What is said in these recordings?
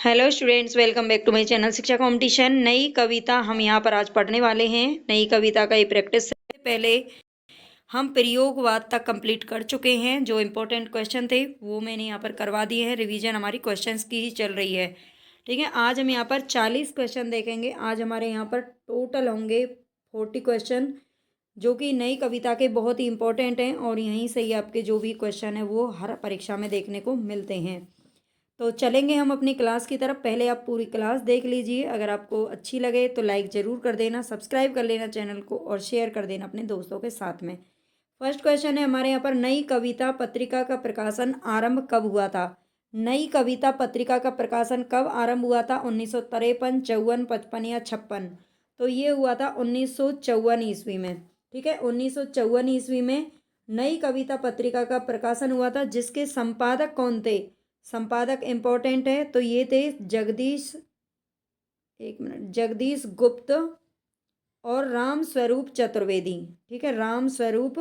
Hello students, welcome back to my channel Shiksha competition. नई कविता हम यहाँ पर आज पढ़ने वाले हैं। नई कविता का ये प्रैक्टिस से पहले हम प्रयोगवाद तक कंप्लीट कर चुके हैं। जो इम्पोर्टेंट क्वेश्चन थे वो मैंने यहाँ पर करवा दिए हैं। रिवीजन हमारी क्वेश्चंस की ही चल रही है। ठीक है, आज हम यहाँ पर 40 क्वेश्चन देखेंगे। आज हमारे यहाँ पर टोटल होंगे 40 क्वेश्चन, जो कि नई कविता के बहुत ही इंपॉर्टेंट हैं और यहीं से ही आपके जो भी क्वेश्चन है वो हर परीक्षा में देखने को मिलते हैं। तो चलेंगे हम अपनी क्लास की तरफ। पहले आप पूरी क्लास देख लीजिए। अगर आपको अच्छी लगे तो लाइक ज़रूर कर देना, सब्सक्राइब कर लेना चैनल को और शेयर कर देना अपने दोस्तों के साथ में। फर्स्ट क्वेश्चन है हमारे यहाँ पर, नई कविता पत्रिका का प्रकाशन आरंभ कब हुआ था? नई कविता पत्रिका का प्रकाशन कब आरंभ हुआ था? 1953, 54, 55 या 56? तो ये हुआ था 1954 ईस्वी में। ठीक है, 1954 ईस्वी में नई कविता पत्रिका का प्रकाशन हुआ था। जिसके संपादक कौन थे? संपादक इंपॉर्टेंट है, तो ये थे जगदीश गुप्त और राम स्वरूप चतुर्वेदी। ठीक है, राम स्वरूप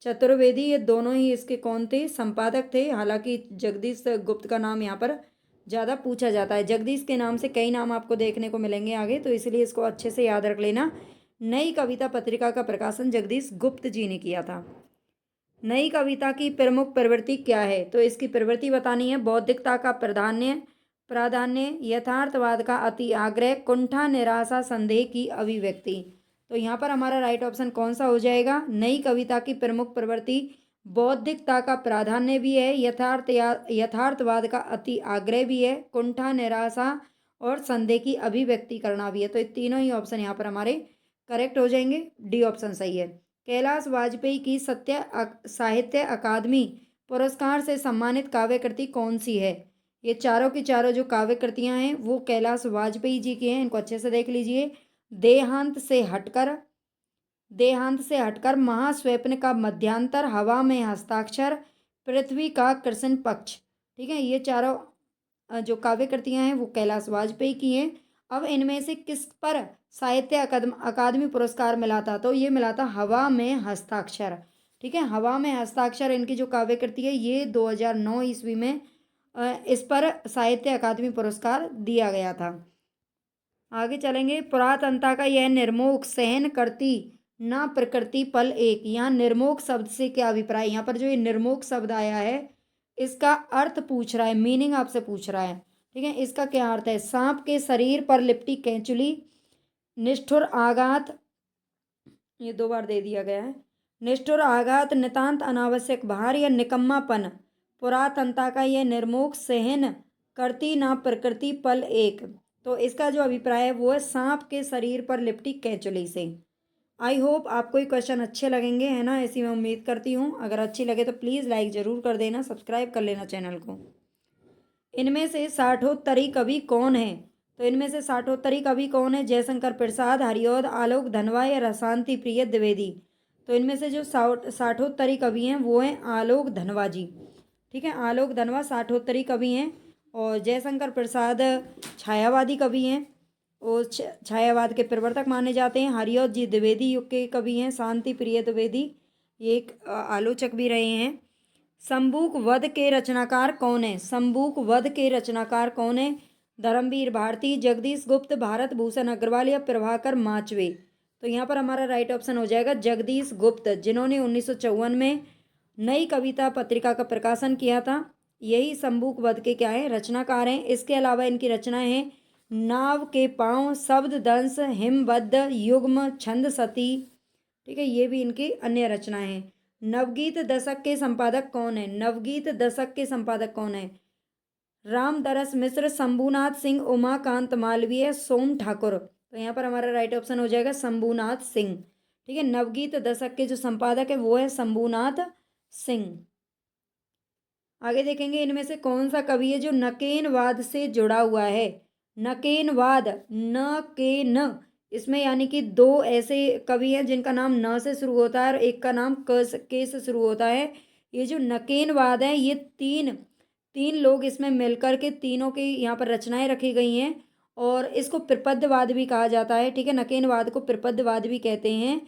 चतुर्वेदी, ये दोनों ही इसके कौन थे? संपादक थे। हालांकि जगदीश गुप्त का नाम यहाँ पर ज़्यादा पूछा जाता है। जगदीश के नाम से कई नाम आपको देखने को मिलेंगे आगे, तो इसलिए इसको अच्छे से याद रख लेना। नई कविता पत्रिका का प्रकाशन जगदीश गुप्त जी ने किया था। नई कविता की प्रमुख प्रवृत्ति क्या है? तो इसकी प्रवृत्ति बतानी है। बौद्धिकता का प्राधान्य, यथार्थवाद का अति आग्रह, कुंठा, निराशा, संदेह की अभिव्यक्ति। तो यहाँ पर हमारा राइट ऑप्शन कौन सा हो जाएगा? नई कविता की प्रमुख प्रवृत्ति बौद्धिकता का प्राधान्य भी है, यथार्थवाद का अति आग्रह भी है, कुंठा, निराशा और संदेह की अभिव्यक्ति करना भी है। तो ये तीनों ही ऑप्शन यहाँ पर हमारे करेक्ट हो जाएंगे। डी ऑप्शन सही है। कैलाश वाजपेयी की साहित्य अकादमी पुरस्कार से सम्मानित काव्य कृति कौन सी है? ये चारों की चारों जो काव्य कृतियां हैं वो कैलाश वाजपेयी जी की हैं। इनको अच्छे से देख लीजिए। देहांत से हटकर, महास्वप्न का मध्यांतर, हवा में हस्ताक्षर, पृथ्वी का कृष्ण पक्ष। ठीक है, ये चारों जो काव्य कृतियां हैं वो कैलाश वाजपेयी की हैं। अब इनमें से किस पर साहित्य अकादमी पुरस्कार मिला था? तो ये मिला था हवा में हस्ताक्षर। ठीक है, हवा में हस्ताक्षर इनकी जो काव्य कृति है ये 2009 ईस्वी में इस पर साहित्य अकादमी पुरस्कार दिया गया था। आगे चलेंगे। पुरातनता का यह निर्मोह सहन करती ना प्रकृति पल एक। यहाँ निर्मोह शब्द से क्या अभिप्राय? यहाँ पर जो ये निर्मोह शब्द आया है इसका अर्थ पूछ रहा है, मीनिंग आपसे पूछ रहा है। ठीक है, इसका क्या अर्थ है? सांप के शरीर पर लिपटी कैंचुली, निष्ठुर आघात, ये 2 बार दे दिया गया है। निष्ठुर आघात, नितांत अनावश्यक भार या निकम्मापन। पुरातनता का यह निर्मोह सहन करती ना प्रकृति पल एक। तो इसका जो अभिप्राय है वो है सांप के शरीर पर लिपटी कैंचुली से। आई होप आपको ये क्वेश्चन अच्छे लगेंगे, है ना? ऐसी मैं उम्मीद करती हूँ। अगर अच्छी लगे तो प्लीज़ लाइक ज़रूर कर देना, सब्सक्राइब कर लेना चैनल को। इनमें से साठोत्तरी कवि कौन है? तो इनमें से साठोत्तरी कवि कौन है? जयशंकर प्रसाद, हरिऔध, आलोक धनवा या रसांति प्रिय द्विवेदी? तो इनमें से जो साठोत्तरी कवि हैं वो हैं आलोक धनवा जी। ठीक है, आलोक धनवा साठोत्तरी कवि हैं। और जयशंकर प्रसाद छायावादी कवि हैं और छायावाद के प्रवर्तक माने जाते हैं। हरिऔध जी द्विवेदी युग के कवि हैं। शांति प्रिय द्विवेदी ये एक आलोचक भी रहे हैं। शंबुक वध के रचनाकार कौन है? शंबुक वध के रचनाकार कौन है? धर्मवीर भारती, जगदीश गुप्त, भारत भूषण अग्रवाल या प्रभाकर माचवे? तो यहाँ पर हमारा राइट ऑप्शन हो जाएगा जगदीश गुप्त, जिन्होंने 1954 में नई कविता पत्रिका का प्रकाशन किया था। यही शंबुक वध के क्या है? रचनाकार हैं। इसके अलावा इनकी रचनाएं हैं नाव के पांव, शब्द दंश, हिमबद्ध, युग्म, छंद सती। ठीक है, ये भी इनकी अन्य रचनाएं हैं। नवगीत दशक के संपादक कौन है? नवगीत दशक के संपादक कौन है? रामदरस मिश्र, शंभुनाथ सिंह, उमाकांत मालवीय, सोम ठाकुर? तो यहाँ पर हमारा राइट ऑप्शन हो जाएगा शंभुनाथ सिंह। ठीक है, नवगीत दशक के जो संपादक है वो है शंभुनाथ सिंह। आगे देखेंगे इनमें से कौन सा कवि है जो नकेनवाद से जुड़ा हुआ है? नकेनवाद, न के न, इसमें यानी कि 2 ऐसे कवि हैं जिनका नाम न से शुरू होता है और एक का नाम के से शुरू होता है। ये जो नकेनवाद है ये तीन लोग इसमें मिलकर के तीनों की यहाँ पर रचनाएं रखी गई हैं और इसको प्रपद्यवाद भी कहा जाता है। ठीक है, नकेनवाद को प्रपद्यवाद भी कहते हैं।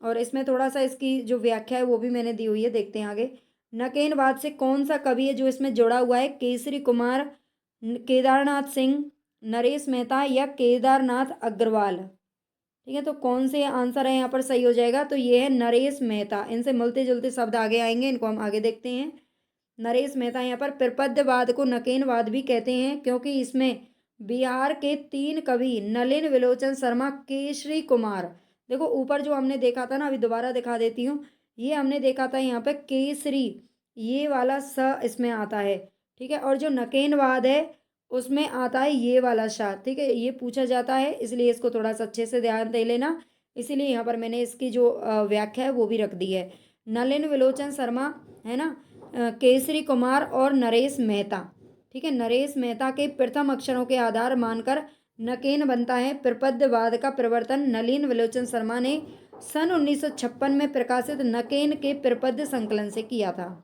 और इसमें थोड़ा सा इसकी जो व्याख्या है वो भी मैंने दी हुई है, देखते हैं आगे। नकेनवाद से कौन सा कवि है जो इसमें जुड़ा हुआ है? केसरी कुमार, केदारनाथ सिंह, नरेश मेहता या केदारनाथ अग्रवाल। ठीक है, तो कौन से आंसर है यहाँ पर सही हो जाएगा? तो ये है नरेश मेहता। इनसे मिलते जुलते शब्द आगे आएंगे, इनको हम आगे देखते हैं। नरेश मेहता यहाँ पर प्रपद्यवाद को नकेनवाद भी कहते हैं, क्योंकि इसमें बिहार के 3 कवि नलिन, विलोचन शर्मा, केशरी कुमार। देखो ऊपर जो हमने देखा था ना, अभी दोबारा दिखा देती हूँ। ये हमने देखा था यहाँ पे केसरी, ये वाला स इसमें आता है। ठीक है, और जो नकेनवाद है उसमें आता है ये वाला श। ठीक है, ये पूछा जाता है, इसलिए इसको थोड़ा सा अच्छे से ध्यान दे लेना। इसीलिए यहाँ पर मैंने इसकी जो व्याख्या है वो भी रख दी है। नलिन, विलोचन शर्मा, है ना, केसरी कुमार और नरेश मेहता। ठीक है, नरेश मेहता के प्रथम अक्षरों के आधार मानकर नकेन बनता है। प्रपद्यवाद का प्रवर्तन नलिन विलोचन शर्मा ने सन 1956 में प्रकाशित नकेन के प्रपद्य संकलन से किया था।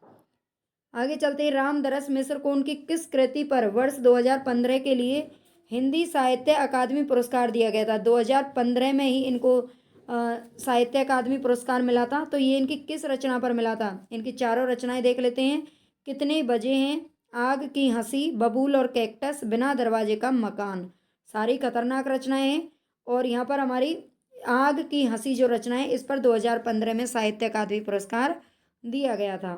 आगे चलते हैं। रामदरस मिश्र को उनकी किस कृति पर वर्ष 2015 के लिए हिंदी साहित्य अकादमी पुरस्कार दिया गया था? 2015 में ही इनको साहित्य अकादमी पुरस्कार मिला था। तो ये इनकी किस रचना पर मिला था? इनकी चारों रचनाएं देख लेते हैं। कितने बजे हैं, आग की हंसी, बबूल और कैक्टस, बिना दरवाजे का मकान। सारी खतरनाक रचनाएं हैं। और यहाँ पर हमारी आग की हंसी जो रचना है, इस पर 2015 में साहित्य अकादमी पुरस्कार दिया गया था।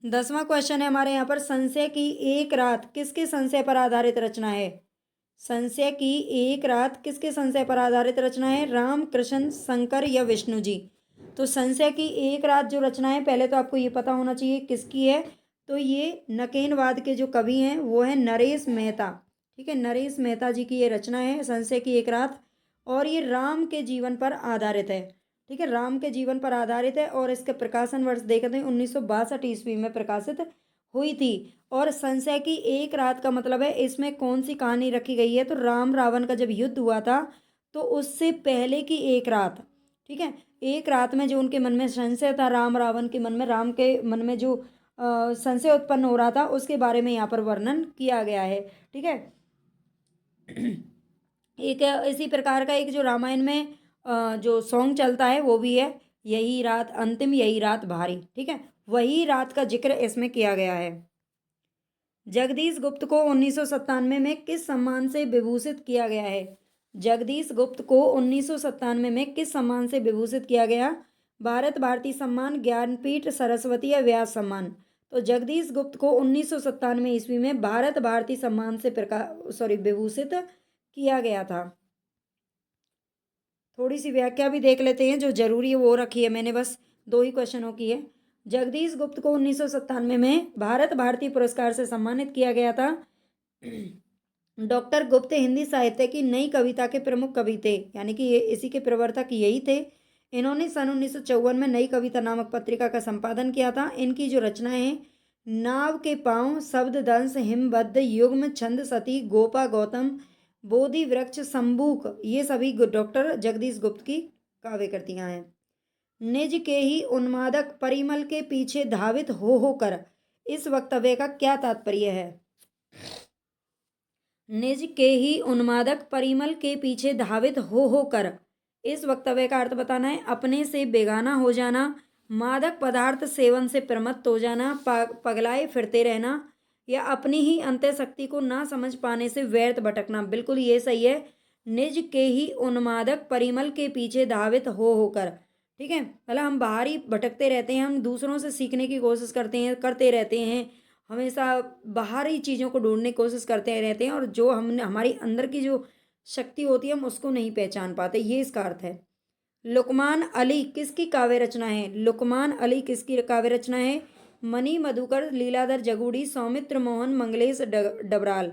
10वां क्वेश्चन है हमारे यहाँ पर, संशय की एक रात किसके संशय पर आधारित रचना है? संशय की एक रात किसके संशय पर आधारित रचना है? राम, कृष्ण, शंकर या विष्णु जी? तो संशय की एक रात जो रचना है, पहले तो आपको ये पता होना चाहिए किसकी है। तो ये नकेनवाद के जो कवि हैं वो है नरेश मेहता। ठीक है, नरेश मेहता जी की ये रचना है संशय की एक रात, और ये राम के जीवन पर आधारित है। ठीक है, राम के जीवन पर आधारित है, और इसके प्रकाशन वर्ष देखते हैं 1962 ईस्वी में प्रकाशित हुई थी। और संशय की एक रात का मतलब है इसमें कौन सी कहानी रखी गई है? तो राम रावण का जब युद्ध हुआ था तो उससे पहले की एक रात। ठीक है, एक रात में जो उनके मन में संशय था, राम रावण के मन में, राम के मन में जो संशय उत्पन्न हो रहा था, उसके बारे में यहाँ पर वर्णन किया गया है। ठीक है, एक इसी प्रकार का एक जो रामायण में जो सॉन्ग चलता है वो भी है, यही रात अंतिम, यही रात भारी। ठीक है, वही रात का जिक्र इसमें किया गया है। जगदीश गुप्त को 1997 में किस सम्मान से विभूषित किया गया है? जगदीश गुप्त को 1997 में किस सम्मान से विभूषित किया गया? भारत भारती सम्मान, ज्ञानपीठ, सरस्वती या व्यास सम्मान? तो जगदीश गुप्त को 1997 ईस्वी में भारत भारती सम्मान से विभूषित किया गया था। थोड़ी सी व्याख्या भी देख लेते हैं, जो जरूरी है वो रखी है मैंने, बस 2 ही क्वेश्चनों की है। जगदीश गुप्त को 1997 में भारत भारती पुरस्कार से सम्मानित किया गया था। डॉक्टर गुप्त हिंदी साहित्य की नई कविता के प्रमुख कवि थे, यानी कि ये इसी के प्रवर्तक यही थे। इन्होंने सन 1954 में नई कविता नामक पत्रिका का संपादन किया था। इनकी जो रचनाएं हैं, नाव के पांव, शब्द दंश, हिमबद्ध, युग्म, छंद, सती, गोपा, गौतम, बोधि वृक्ष, संबूक, ये सभी डॉक्टर जगदीश गुप्त की काव्य कृतियां हैं। निज के ही उन्मादक परिमल के पीछे धावित हो कर, इस वक्तव्य का क्या तात्पर्य है? निज के ही उन्मादक परिमल के पीछे धावित हो कर, इस वक्तव्य का अर्थ बताना है। अपने से बेगाना हो जाना, मादक पदार्थ सेवन से प्रमत्त हो जाना, पगलाए फिरते रहना, या अपनी ही अंतः शक्ति को ना समझ पाने से व्यर्थ भटकना। बिल्कुल ये सही है, निज के ही उन्मादक परिमल के पीछे धावित होकर। ठीक है, मतलब हम बाहर ही भटकते रहते हैं, हम दूसरों से सीखने की कोशिश करते रहते हैं, हमेशा बाहर ही चीज़ों को ढूंढने की कोशिश करते रहते हैं, और जो हमने हमारी अंदर की जो शक्ति होती है हम उसको नहीं पहचान पाते, ये इसका अर्थ है। लुकमान अली किसकी काव्य रचना है? लुकमान अली किसकी काव्य रचना है? मणि मधुकर, लीलाधर जगूड़ी, सौमित्र मोहन, मंगलेश डबराल।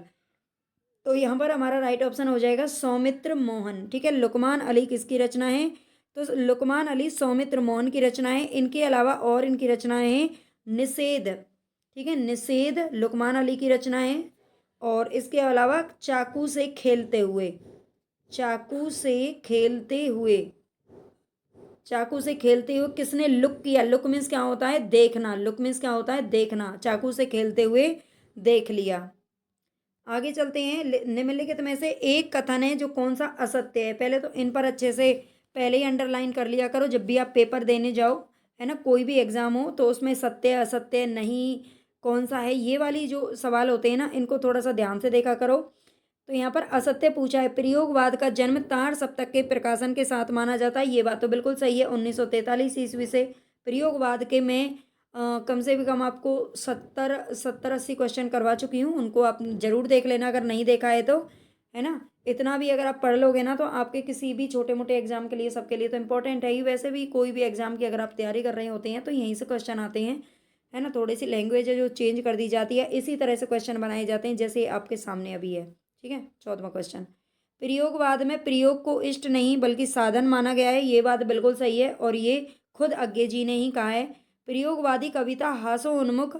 तो यहाँ पर हमारा राइट ऑप्शन हो जाएगा सौमित्र मोहन। ठीक है, लुकमान अली किसकी रचना है? तो लुकमान अली सौमित्र मोहन की रचना है। इनके अलावा और इनकी रचनाएं हैं निषेध। ठीक है, निषेध लुकमान अली की रचना है। और इसके अलावा चाकू से खेलते हुए, चाकू से खेलते हुए, चाकू से खेलते हुए किसने लुक किया? लुक मीन्स क्या होता है? देखना। लुक मीन्स क्या होता है? देखना। चाकू से खेलते हुए देख लिया। आगे चलते हैं। निम्नलिखित में से एक कथन है जो कौन सा असत्य है? पहले तो इन पर अच्छे से पहले ही अंडरलाइन कर लिया करो, जब भी आप पेपर देने जाओ, है ना, कोई भी एग्जाम हो तो उसमें सत्य असत्य नहीं कौन सा है। ये वाली जो सवाल होते हैं ना, इनको थोड़ा सा ध्यान से देखा करो। तो यहाँ पर असत्य पूछा है, प्रयोगवाद का जन्म तार सप्तक के प्रकाशन के साथ माना जाता है। ये बात तो बिल्कुल सही है। 1943 ईस्वी से प्रयोगवाद के मैं कम से भी कम आपको 70-80 क्वेश्चन करवा चुकी हूँ। उनको आप जरूर देख लेना अगर नहीं देखा है तो, है ना। इतना भी अगर आप पढ़ लोगे ना तो आपके किसी भी छोटे मोटे एग्जाम के लिए, सबके लिए तो इम्पोर्टेंट है ही। वैसे भी कोई भी एग्जाम की अगर आप तैयारी कर रहे होते हैं तो यहीं से क्वेश्चन आते हैं, है ना। थोड़ी सी लैंग्वेज है जो चेंज कर दी जाती है, इसी तरह से क्वेश्चन बनाए जाते हैं जैसे आपके सामने अभी है। ठीक है, 14वां क्वेश्चन। प्रयोगवाद में प्रयोग को इष्ट नहीं बल्कि साधन माना गया है। ये बात बिल्कुल सही है और ये खुद अज्ञे जी ने ही कहा है। प्रयोगवादी कविता हास्योन्मुख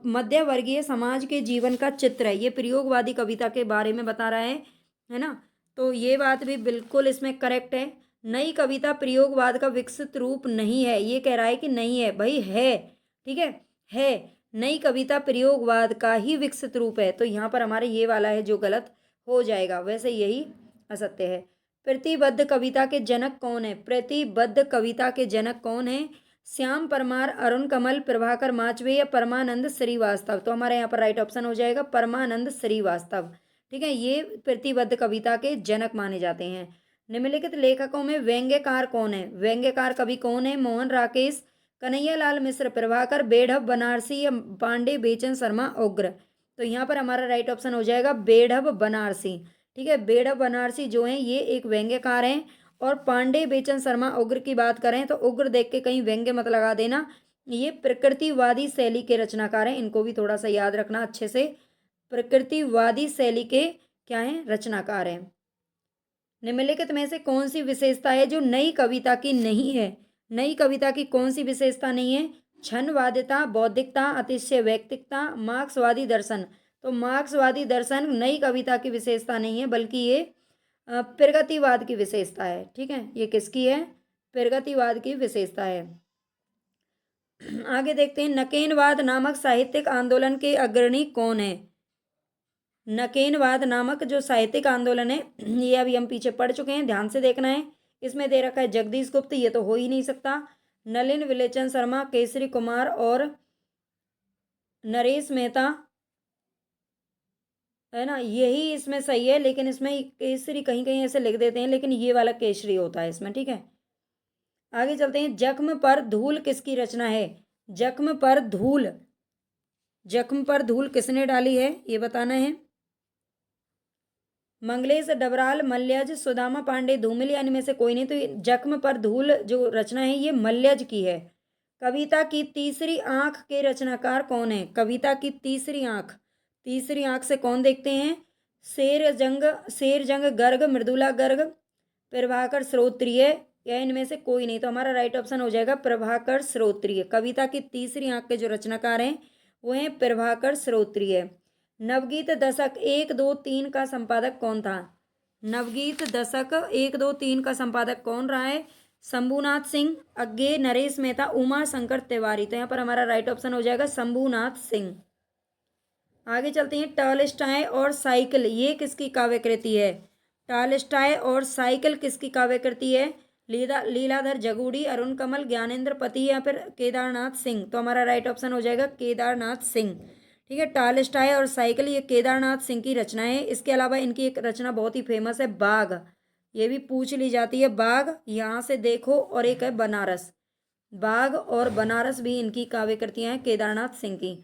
मध्य वर्गीय समाज के जीवन का चित्र है। ये प्रयोगवादी कविता के बारे में बता रहा है ना। तो ये बात भी बिल्कुल इसमें करेक्ट है। नई कविता प्रयोगवाद का विकसित रूप नहीं है, ये कह रहा है कि नहीं है भाई, है। ठीक है। नई कविता प्रयोगवाद का ही विकसित रूप है। तो यहाँ पर हमारे ये वाला है जो गलत हो जाएगा, वैसे यही असत्य है। प्रतिबद्ध कविता के जनक कौन है? प्रतिबद्ध कविता के जनक कौन है? श्याम परमार, अरुण कमल, प्रभाकर माचवे या परमानंद श्रीवास्तव। तो हमारे यहाँ पर राइट ऑप्शन हो जाएगा परमानंद श्रीवास्तव। ठीक है, ये प्रतिबद्ध कविता के जनक माने जाते हैं। निम्नलिखित लेखकों में व्यंग्यकार कौन है? व्यंग्यकार कवि कौन है? मोहन राकेश, कन्हैयालाल मिश्र, प्रभाकर, बेढ़ब बनारसी या पांडे बेचन शर्मा उग्र। तो यहाँ पर हमारा राइट ऑप्शन हो जाएगा बेढ़ब बनारसी। ठीक है, बेढ़ब बनारसी जो है ये एक व्यंग्यकार हैं। और पांडे बेचन शर्मा उग्र की बात करें तो उग्र देख के कहीं व्यंग्य मत लगा देना, ये प्रकृतिवादी शैली के रचनाकार हैं। इनको भी थोड़ा सा याद रखना अच्छे से। प्रकृतिवादी शैली के क्या हैं? रचनाकार हैं। निम्नलिखित में से कौन सी विशेषता है जो नई कविता की नहीं है? नई कविता की कौन सी विशेषता नहीं है? क्षणवादिता, बौद्धिकता, अतिशय वैयक्तिकता, मार्क्सवादी दर्शन। तो मार्क्सवादी दर्शन नई कविता की विशेषता नहीं है बल्कि ये प्रगतिवाद की विशेषता है। ठीक है, ये किसकी है? प्रगतिवाद की विशेषता है। आगे देखते हैं, नकेनवाद नामक साहित्यिक आंदोलन के अग्रणी कौन है? नकेनवाद नामक जो साहित्यिक आंदोलन है ये अभी हम पीछे पढ़ चुके हैं, ध्यान से देखना है। इसमें दे रखा है जगदीश गुप्त, ये तो हो ही नहीं सकता। नलिन विलोचन शर्मा, केसरी कुमार और नरेश मेहता, है ना, यही इसमें सही है। लेकिन इसमें केसरी कहीं कहीं ऐसे लिख देते हैं, लेकिन ये वाला केसरी होता है इसमें। ठीक है, आगे चलते हैं। जख्म पर धूल किसकी रचना है? जख्म पर धूल, जख्म पर धूल किसने डाली है ये बताना है। मंगलेश डबराल, मल्यज, सुदामा पांडे, धूमिल या इनमें से कोई नहीं। तो जख्म पर धूल जो रचना है ये मल्यज की है। कविता की तीसरी आंख के रचनाकार कौन है? कविता की तीसरी आंख, तीसरी आंख से कौन देखते हैं? शेरजंग गर्ग, मृदुला गर्ग, प्रभाकर श्रोत्रिय या इनमें से कोई नहीं। तो हमारा राइट ऑप्शन हो जाएगा प्रभाकर श्रोत्रिय। कविता की तीसरी आंख के जो रचनाकार हैं वो हैं प्रभाकर श्रोत्रिय। नवगीत दशक 1, 2, 3 का संपादक कौन था? नवगीत दशक 1, 2, 3 का संपादक कौन रहा है? शंभुनाथ सिंह, अज्ञे, नरेश मेहता, उमा शंकर तिवारी। तो यहाँ पर हमारा राइट ऑप्शन हो जाएगा शंभुनाथ सिंह। आगे चलते हैं, टॉलस्टॉय और साइकिल ये किसकी काव्य कृति है? टॉलस्टॉय और साइकिल किसकी काव्य कृति है? लीलाधर जगूड़ी, अरुण कमल, ज्ञानेंद्र पति या फिर केदारनाथ सिंह। तो हमारा राइट ऑप्शन हो जाएगा केदारनाथ सिंह। ठीक है, टॉलस्टॉय और साइकिल ये केदारनाथ सिंह की रचना है। इसके अलावा इनकी एक रचना बहुत ही फेमस है, बाघ, ये भी पूछ ली जाती है। बाघ यहाँ से देखो, और एक है बनारस। बाघ और बनारस भी इनकी काव्य कृतियाँ हैं केदारनाथ सिंह की।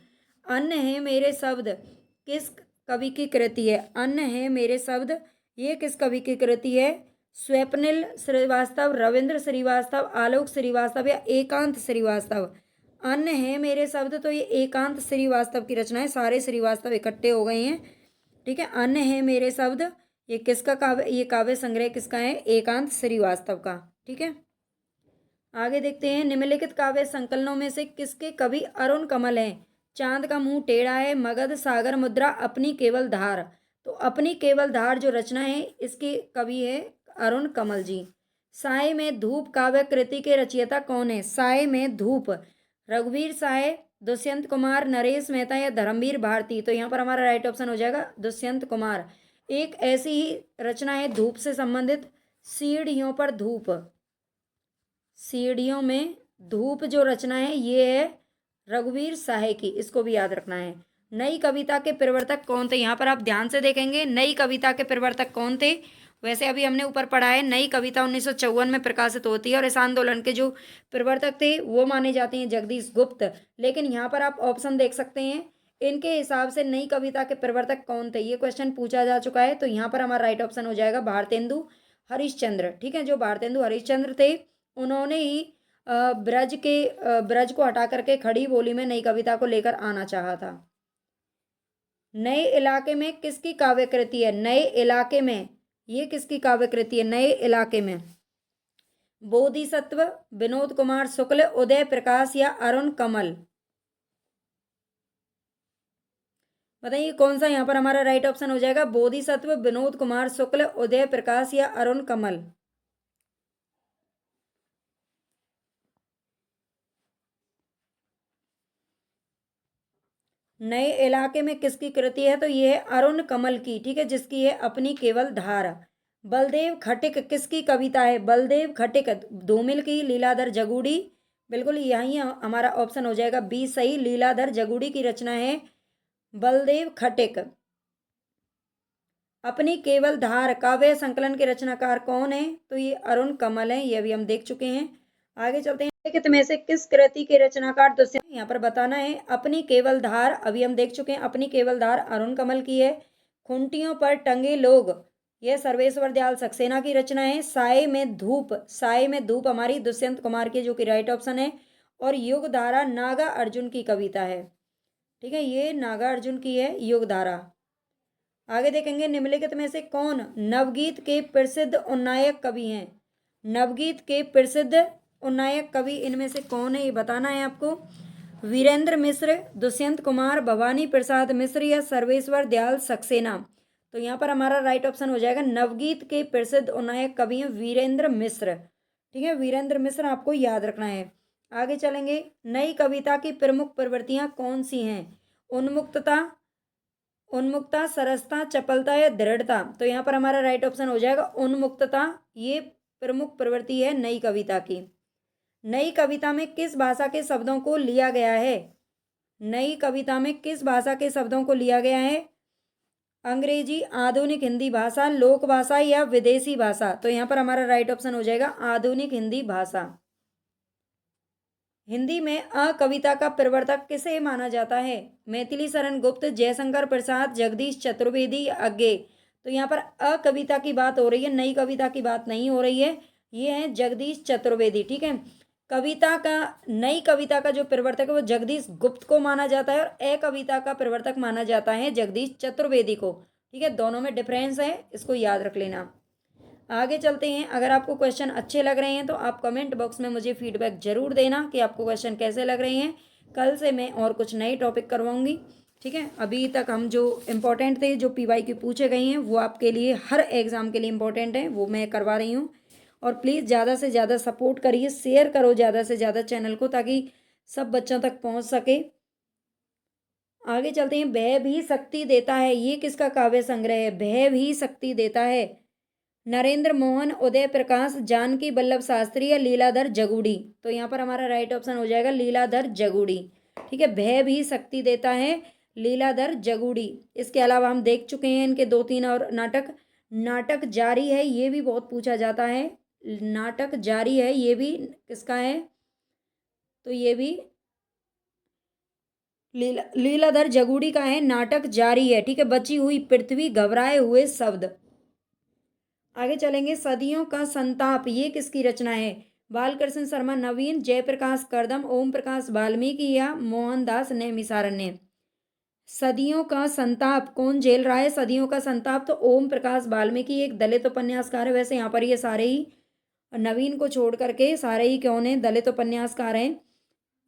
अन्न है मेरे शब्द किस कवि की कृति है? अन्न है मेरे शब्द ये किस कवि की कृति है? स्वप्निल श्रीवास्तव, रविंद्र श्रीवास्तव, आलोक श्रीवास्तव या एकांत श्रीवास्तव। अन्न है मेरे शब्द तो ये एकांत श्रीवास्तव की रचना है। सारे श्रीवास्तव इकट्ठे हो गए हैं। ठीक है, अन्न है मेरे शब्द ये किसका काव्य, ये काव्य संग्रह किसका है? एकांत श्रीवास्तव का। ठीक है, आगे देखते हैं, निम्नलिखित काव्य संकलनों में से किसके कवि अरुण कमल हैं? चांद का मुंह टेढ़ा है, मगध, सागर मुद्रा, अपनी केवल धार। तो अपनी केवल धार जो रचना है इसके कवि है अरुण कमल जी। साय में धूप काव्य कृति के रचयिता कौन है? साय में धूप, रघुवीर साय, दुष्यंत कुमार, नरेश मेहता या धर्मवीर भारती। तो यहाँ पर हमारा राइट ऑप्शन हो जाएगा दुष्यंत कुमार। एक ऐसी ही रचना है धूप से संबंधित, सीढ़ियों पर धूप, सीढ़ियों में धूप जो रचना है ये है रघुवीर सहाय की, इसको भी याद रखना है। नई कविता के प्रवर्तक कौन थे, यहाँ पर आप ध्यान से देखेंगे नई कविता के प्रवर्तक कौन थे। वैसे अभी हमने ऊपर पढ़ा है नई कविता 1954 में प्रकाशित होती है और इस आंदोलन के जो प्रवर्तक थे वो माने जाते हैं जगदीश गुप्त। लेकिन यहाँ पर आप ऑप्शन देख सकते हैं, इनके हिसाब से नई कविता के प्रवर्तक कौन थे, ये क्वेश्चन पूछा जा चुका है। तो यहाँ पर हमारा राइट ऑप्शन हो जाएगा भारतेंदु हरिश्चंद्र। ठीक है, जो भारतेंदु हरिश्चंद्र थे उन्होंने ही ब्रज को हटा करके खड़ी बोली में नई कविता को लेकर आना चाहा था। नए इलाके में किसकी काव्य कृति है, नए इलाके में ये किसकी काव्य कृति है, नए इलाके में बोधिसत्व, विनोद कुमार शुक्ल, उदय प्रकाश या अरुण कमल। बताइए कौन सा यहाँ पर हमारा राइट ऑप्शन हो जाएगा, बोधिसत्व, विनोद कुमार शुक्ल, उदय प्रकाश या अरुण कमल। नए इलाके में किसकी कृति है, तो ये है अरुण कमल की। ठीक है, जिसकी है अपनी केवल धार। बलदेव खटिक किसकी कविता है, बलदेव खटिक धूमिल की, लीलाधर जगूड़ी। बिल्कुल यही हमारा ऑप्शन हो जाएगा बी सही, लीलाधर जगूड़ी की रचना है बलदेव खटिक। अपनी केवल धार काव्य संकलन के रचनाकार कौन है, तो ये अरुण कमल है, ये भी हम देख चुके हैं। आगे चलते हैं, निम्नलिखित में से किस कृति के रचनाकार दुष्यंत, यहाँ पर बताना है। अपनी केवल धार अभी हम देख चुके हैं, अपनी केवल धार अरुण कमल की है। खूंटियों पर टंगे लोग, यह सर्वेश्वर दयाल सक्सेना की रचना है। साए में धूप, साए में धूप हमारी दुष्यंत कुमार की, जो कि राइट ऑप्शन है। और युग धारा नागा अर्जुन की कविता है। ठीक है, ये नागा अर्जुन की है युग धारा। आगे देखेंगे, निम्नलिखित में से कौन नवगीत के प्रसिद्ध उन्नायक कवि हैं, नवगीत के प्रसिद्ध उन्नायक कवि इनमें से कौन है, ये बताना है आपको। वीरेंद्र मिश्र, दुष्यंत कुमार, भवानी प्रसाद मिश्र या सर्वेश्वर दयाल सक्सेना। तो यहाँ पर हमारा राइट ऑप्शन हो जाएगा नवगीत के प्रसिद्ध उन्नायक कवि हैं वीरेंद्र मिश्र। ठीक है, वीरेंद्र मिश्र आपको याद रखना है। आगे चलेंगे, नई कविता की प्रमुख प्रवृत्तियां कौन सी हैं, उन्मुक्तता, उन्मुक्ता, सरसता, चपलता या दृढ़ता। तो यहाँ पर हमारा राइट ऑप्शन हो जाएगा उन्मुक्तता, ये प्रमुख प्रवृत्ति है नई कविता की। नई कविता में किस भाषा के शब्दों को लिया गया है, नई कविता में किस भाषा के शब्दों को लिया गया है, अंग्रेजी, आधुनिक हिंदी भाषा, लोक भाषा या विदेशी भाषा। तो यहाँ पर हमारा राइट ऑप्शन हो जाएगा आधुनिक हिंदी भाषा। हिंदी में अ कविता का प्रवर्तक किसे माना जाता है, मैथिली शरण गुप्त, जयशंकर प्रसाद, जगदीश चतुर्वेदी, अज्ञे। तो यहाँ पर अ कविता की बात हो रही है, नई कविता की बात नहीं हो रही है। ये है जगदीश चतुर्वेदी। ठीक है, कविता का, नई कविता का जो प्रवर्तक है वो जगदीश गुप्त को माना जाता है और ए कविता का प्रवर्तक माना जाता है जगदीश चतुर्वेदी को। ठीक है, दोनों में डिफरेंस है, इसको याद रख लेना। आगे चलते हैं, अगर आपको क्वेश्चन अच्छे लग रहे हैं तो आप कमेंट बॉक्स में मुझे फीडबैक जरूर देना कि आपको क्वेश्चन कैसे लग रहे हैं। कल से मैं और कुछ नए टॉपिक करवाऊंगी। ठीक है, अभी तक हम जो इम्पोर्टेंट थे, जो PYQ पूछे गए हैं वो आपके लिए हर एग्ज़ाम के लिए इम्पोर्टेंट है, वो मैं करवा रही हूँ। और प्लीज़ ज़्यादा से ज़्यादा सपोर्ट करिए, शेयर करो ज़्यादा से ज़्यादा चैनल को, ताकि सब बच्चों तक पहुँच सके। आगे चलते हैं, भय भी शक्ति देता है, ये किसका काव्य संग्रह है, भय भी शक्ति देता है, नरेंद्र मोहन, उदय प्रकाश, जानकी वल्लभ शास्त्री या लीलाधर जगूड़ी। तो यहाँ पर हमारा राइट ऑप्शन हो जाएगा लीलाधर जगूड़ी। ठीक है, भय भी शक्ति देता है, लीलाधर जगूड़ी। इसके अलावा हम देख चुके हैं इनके 2-3 और नाटक। नाटक जारी है, ये भी बहुत पूछा जाता है, नाटक जारी है ये भी किसका है, तो ये भी लीलाधर जगूड़ी का है, नाटक जारी है। ठीक है, बची हुई पृथ्वी, घबराए हुए शब्द। आगे चलेंगे, सदियों का संताप, ये किसकी रचना है, बालकृष्ण शर्मा, नवीन, जयप्रकाश करदम, ओम प्रकाश वाल्मीकि या मोहनदास नैमिषारण्य। सदियों का संताप कौन झेल रहा है, सदियों का संताप तो ओम प्रकाश वाल्मीकि, एक दलित उपन्यासकार है। वैसे यहाँ पर ये सारे ही, नवीन को छोड़ करके सारे ही कौन है, दलित उपन्यासकार हैं।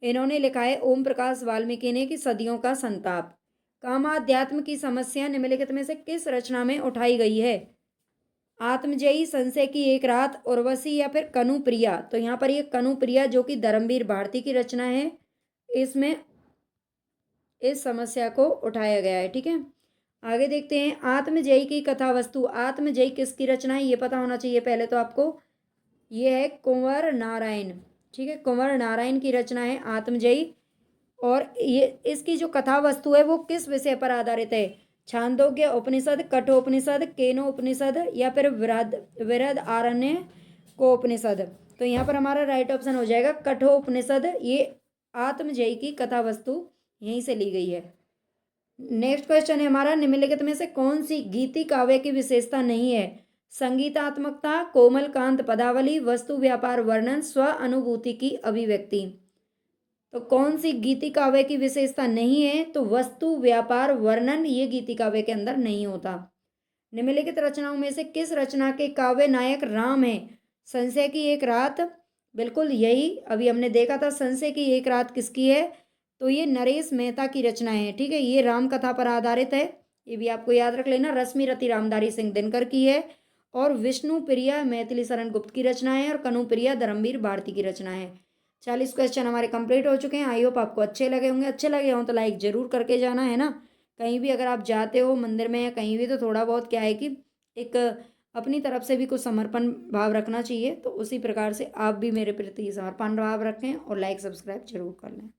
इन्होंने लिखा है ओम प्रकाश वाल्मीकि ने कि सदियों का संताप। कामाध्यात्म की समस्या निम्नलिखित में से किस रचना में उठाई गई है, आत्मजयी, संशय की एक रात, उर्वशी या फिर कनुप्रिया। तो यहाँ पर ये कनुप्रिया जो कि धर्मवीर भारती की रचना है, इसमें इस समस्या को उठाया गया है। ठीक है, आगे देखते हैं, आत्मजयी की कथा वस्तु, आत्मजयी किसकी रचना है ये पता होना चाहिए पहले तो आपको। ये है कुंवर नारायण। ठीक है, कुंवर नारायण की रचना है आत्मजयी। और ये इसकी जो कथा वस्तु है वो किस विषय पर आधारित है? छांदोग्य उपनिषद, कठोपनिषद, केनो उपनिषद या फिर विरद आरण्य को उपनिषद। तो यहाँ पर हमारा राइट ऑप्शन हो जाएगा कठोपनिषद। ये आत्मजयी की कथा वस्तु यहीं से ली गई है। नेक्स्ट क्वेश्चन है हमारा, निम्नलिखित में से कौन सी गीति काव्य की विशेषता नहीं है? संगीतात्मकता, कोमल कांत पदावली, वस्तु व्यापार वर्णन, स्व अनुभूति की अभिव्यक्ति। तो कौन सी गीति काव्य की विशेषता नहीं है? तो वस्तु व्यापार वर्णन ये गीति काव्य के अंदर नहीं होता। निम्नलिखित रचनाओं में से किस रचना के काव्य नायक राम है? संशय की एक रात, बिल्कुल यही अभी हमने देखा था। संशय की एक रात किसकी है? तो ये नरेश मेहता की रचना है। ठीक है, ये राम कथा पर आधारित है, ये भी आपको याद रख लेना। रश्मि रति रामधारी सिंह दिनकर की है। और विष्णु प्रिया मैथिली शरण गुप्त की रचना है। और कनु प्रिया धर्मवीर भारती की रचना है। 40 क्वेश्चन हमारे कंप्लीट हो चुके हैं। आई होप आपको अच्छे लगे होंगे। अच्छे लगे हों तो लाइक जरूर करके जाना है ना। कहीं भी अगर आप जाते हो मंदिर में या कहीं भी, तो थोड़ा बहुत क्या है कि एक अपनी तरफ से भी कुछ समर्पण भाव रखना चाहिए। तो उसी प्रकार से आप भी मेरे प्रति समर्पण भाव रखें और लाइक सब्सक्राइब जरूर कर लें।